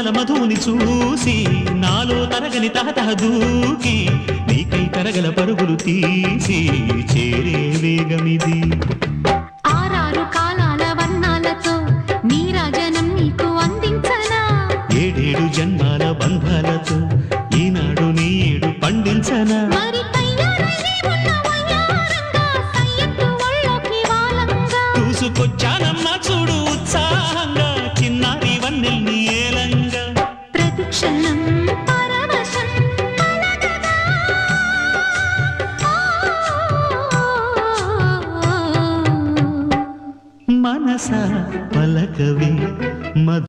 మువ్వల మధుని చూసి నాలో తరగని తహతహ దూకి నీకై తరగల పరుగులు తీసి చేరే వేగమిది. ఆరారు కాలాల వర్ణాలతో నీరాజనం నీకు అందించనా, ఏడేడు జన్మాల బంధాలతో ఈనాడు నీ ఏడు పండించనా. మరి తయ్యారై ఉన్న వయ్యారంగా సయ్యత్తు ఒళ్ళోకి వాలంగా చూసుకొచ్చానమ్మా చూడు ఉత్సాహంగా చిన్నారి వన్నెల్ని ఏలంగా. ప్రతిక్షణం పరవశం కలగదా. మనస పలకవే